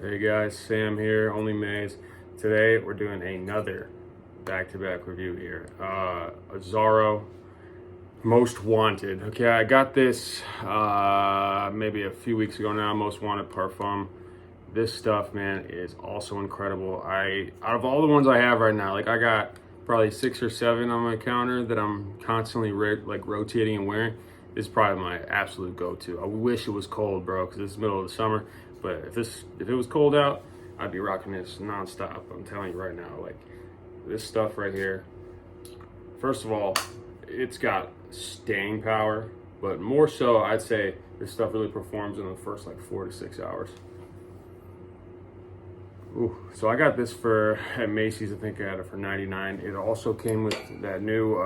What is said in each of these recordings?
Hey guys, Sam here, Only Maze. Today we're doing another back-to-back review here. Azzaro Most Wanted. Okay, I got this maybe a few weeks ago now, Most Wanted Parfum. This stuff, man, is also incredible. Out of all the ones I have right now, like I got probably 6 or 7 on my counter that I'm constantly rotating and wearing. This is probably my absolute go-to. I wish it was cold, bro, because it's the middle of the summer. But if it was cold out, I'd be rocking this nonstop. I'm telling you right now, like this stuff right here. First of all, it's got staying power, but more so, I'd say this stuff really performs in the first like 4 to 6 hours. Ooh, so I got this at Macy's. I think I had it for $99. It also came with that new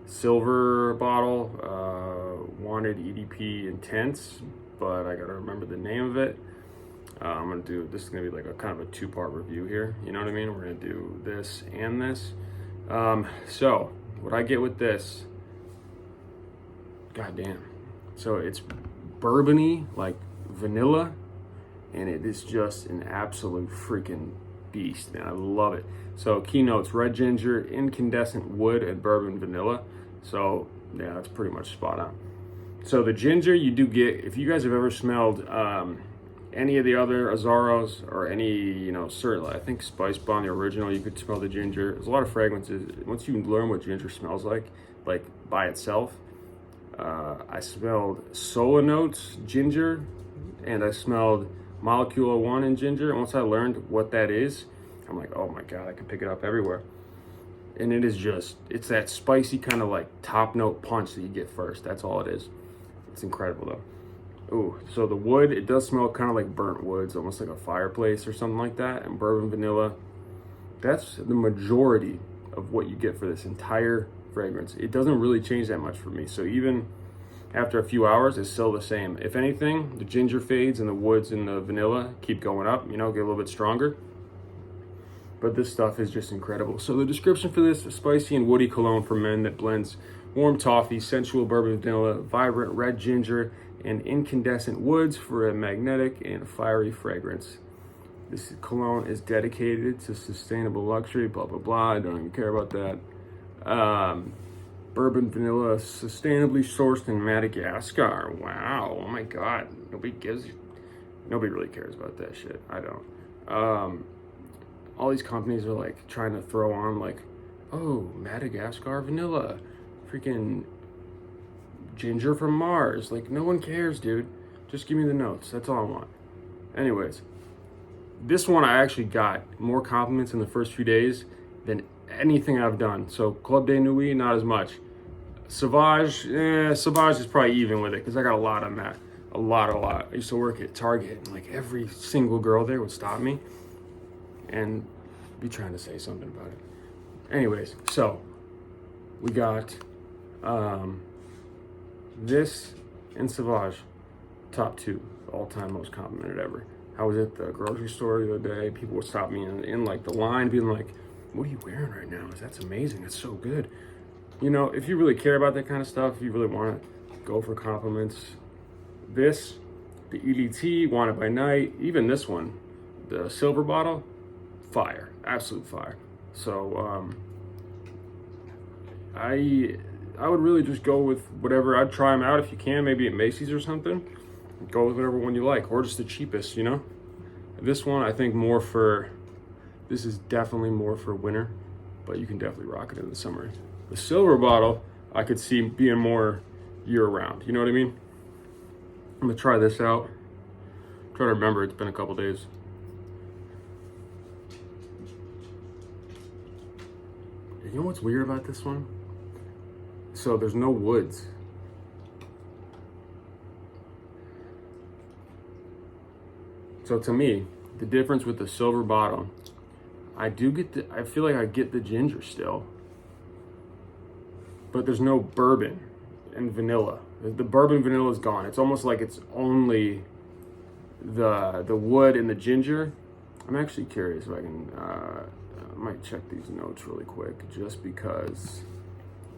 silver bottle, Wanted EDP Intense, but I gotta remember the name of it. This is gonna be like a kind of a 2-part review here. You know what I mean? We're gonna do this and this. So what I get with this, goddamn. So it's bourbony, like vanilla, and it is just an absolute freaking beast, man. I love it. So keynotes: red ginger, incandescent wood, and bourbon vanilla. So yeah, that's pretty much spot on. So the ginger you do get, if you guys have ever smelled any of the other Azzaros or any, certain, I think Spice Bomb, the original, you could smell the ginger. There's a lot of fragrances. Once you learn what ginger smells like by itself, I smelled Sola Notes ginger, and I smelled Molecule 1 in ginger. And once I learned what that is, I'm like, oh my God, I can pick it up everywhere. And it is it's that spicy kind of like top note punch that you get first. That's all it is. It's incredible though. Ooh, so the wood, it does smell kind of like burnt woods, almost like a fireplace or something like that. And bourbon vanilla, that's the majority of what you get for this entire fragrance. It doesn't really change that much for me. So even after a few hours, it's still the same. If anything, the ginger fades and the woods and the vanilla keep going up, get a little bit stronger. But this stuff is just incredible. So the description for this: a spicy and woody cologne for men that blends warm toffee, sensual bourbon vanilla, vibrant red ginger, and incandescent woods for a magnetic and fiery fragrance. This cologne is dedicated to sustainable luxury, blah, blah, blah. I don't even care about that. Bourbon vanilla, sustainably sourced in Madagascar. Wow, oh my God. Nobody really cares about that shit. I don't. All these companies are like trying to throw on like, oh, Madagascar vanilla, freaking ginger from Mars. Like, no one cares, dude. Just give me the notes. That's all I want. Anyways, this one I actually got more compliments in the first few days than anything I've done. So Club de Nuit, not as much. Sauvage is probably even with it because I got a lot on that. A lot. I used to work at Target, and like every single girl there would stop me and be trying to say something about it. Anyways, so we got this and Sauvage, top 2 all-time most complimented ever. I was at the grocery store the other day. People would stop me in like the line, being like, "What are you wearing right now? That's amazing. That's so good." If you really care about that kind of stuff, if you really want to go for compliments, the EDT, Wanted by Night, even this one, the silver bottle, fire, absolute fire. So I would really just go with whatever. I'd try them out if you can, maybe at Macy's or something. Go with whatever one you like, or just the cheapest, This one, I think this is definitely more for winter, but you can definitely rock it in the summer. The silver bottle, I could see being more year-round, you know what I mean? I'm gonna try this out. Try to remember, it's been a couple days. You know what's weird about this one? So there's no woods. So to me, the difference with the silver bottle, I feel like I get the ginger still, but there's no bourbon and vanilla. The bourbon vanilla is gone. It's almost like it's only the wood and the ginger. I'm actually curious if I can, I might check these notes really quick just because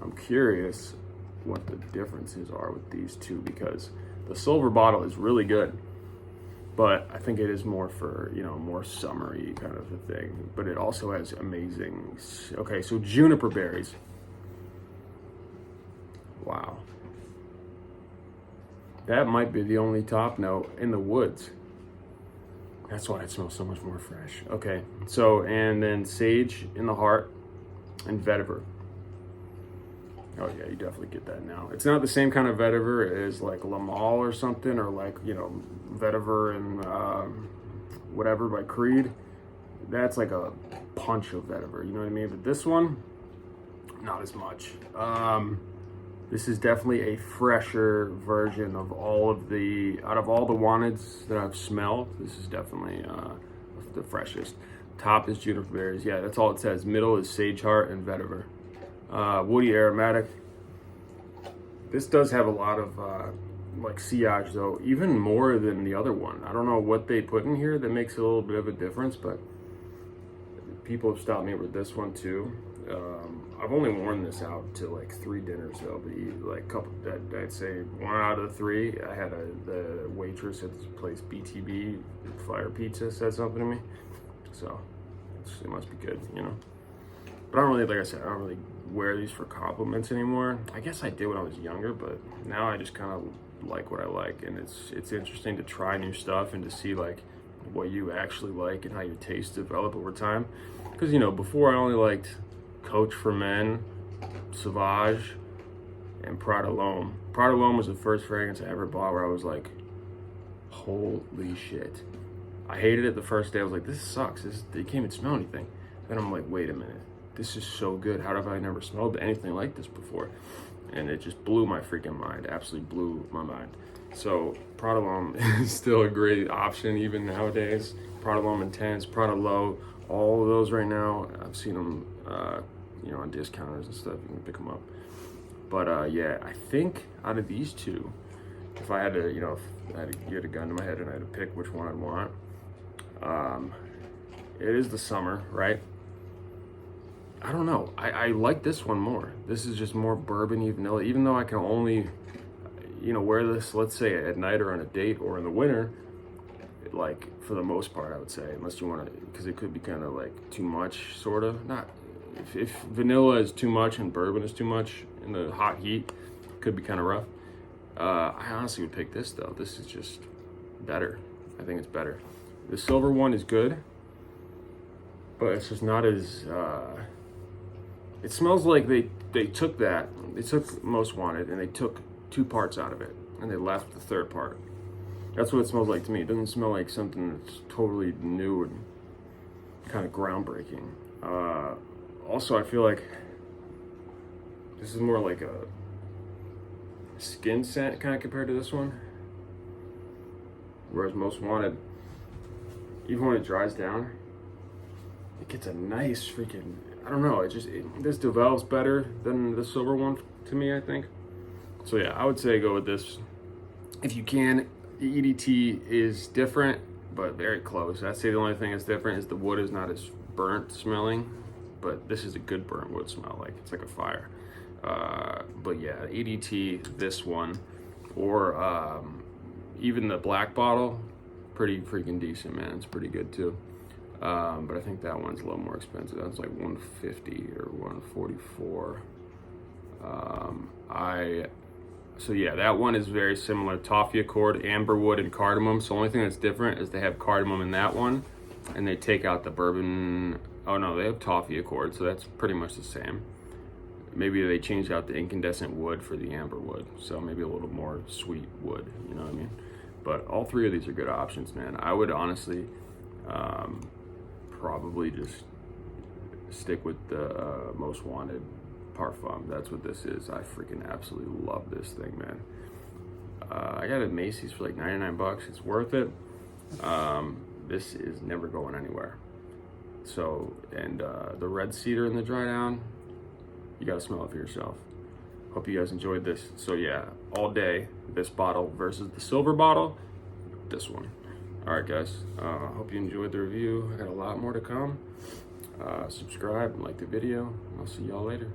I'm curious what the differences are with these two, because the silver bottle is really good. but I think it is more for, you know, more summery kind of a thing. But it also has amazing, okay, so juniper berries. Wow. That might be the only top note in the woods. That's why it smells so much more fresh. Okay, so, and then sage in the heart and vetiver. Oh yeah, you definitely get that now. It's not the same kind of vetiver as like Lamal or something, or like, you know, vetiver and whatever by Creed. That's like a punch of vetiver, you know what I mean? But this one, not as much. This is definitely a fresher version of out of all the wanteds that I've smelled, this is definitely the freshest. Top is juniper berries. Yeah, that's all it says. Middle is sage heart and vetiver. Woody aromatic. This does have a lot of like sillage though, even more than the other one. I don't know what they put in here that makes a little bit of a difference, but people have stopped me with this one too. I've only worn this out to like 3 dinners though, but like couple, I'd say 1 out of the 3. I had the waitress at this place, BTB Fire Pizza, said something to me, so it must be good, you know. But I don't really, like I said, I don't really wear these for compliments anymore. I guess I did when I was younger, but now I just kind of like what I like, and it's interesting to try new stuff and to see like what you actually like and how your tastes develop over time. Because, you know, before I only liked Coach for Men, Sauvage, and Prada L'Homme. Prada L'Homme was the first fragrance I ever bought where I was like, holy shit. I hated it the first day. I was like, this sucks. They can't even smell anything. Then I'm like, wait a minute. This is so good. How have I never smelled anything like this before? And it just blew my freaking mind. Absolutely blew my mind. So Prada L'Homme is still a great option even nowadays. Prada L'Homme Intense, Prada Low, all of those right now. I've seen them, you know, on discounters and stuff. You can pick them up. But yeah, I think out of these two, if I had to, you know, if I had to get a gun to my head and I had to pick which one I'd want, it is the summer, right? I don't know. I like this one more. This is just more bourbon-y vanilla, even though I can only, you know, wear this, let's say at night or on a date or in the winter, like for the most part, I would say, unless you want to, because it could be kind of like too much, sort of. Not, if vanilla is too much and bourbon is too much in the hot heat, it could be kind of rough. I honestly would pick this though. This is just better. I think it's better. The silver one is good, but it's just not as, it smells like they took Most Wanted and they took 2 parts out of it and they left the 3rd part. That's what it smells like to me. It doesn't smell like something that's totally new and kind of groundbreaking. Also, I feel like this is more like a skin scent kind of compared to this one. Whereas Most Wanted, even when it dries down, it gets a nice freaking, I don't know, this develops better than the silver one to me, I think. So yeah, I would say go with this. If you can, the EDT is different, but very close. I'd say the only thing that's different is the wood is not as burnt smelling, but this is a good burnt wood smell, like it's like a fire. But yeah, EDT, this one, or even the black bottle, pretty freaking decent, man. It's pretty good too. But I think that one's a little more expensive. That's like 150 or 144. So yeah, that one is very similar. Toffee Accord, Amberwood, and Cardamom. So the only thing that's different is they have cardamom in that one, and they take out the bourbon. Oh no, they have Toffee Accord, so that's pretty much the same. Maybe they changed out the incandescent wood for the Amberwood, so maybe a little more sweet wood, you know what I mean? But all 3 of these are good options, man. I would honestly probably just stick with the Most Wanted Parfum. That's what this is. I freaking absolutely love this thing, man. I got it at Macy's for like 99 bucks. It's worth it. This is never going anywhere. So, and the red cedar in the dry down, you gotta smell it for yourself. Hope you guys enjoyed this. So yeah, all day, this bottle versus the silver bottle, this one. All right, guys, hope you enjoyed the review. I got a lot more to come. Subscribe and like the video. I'll see y'all later.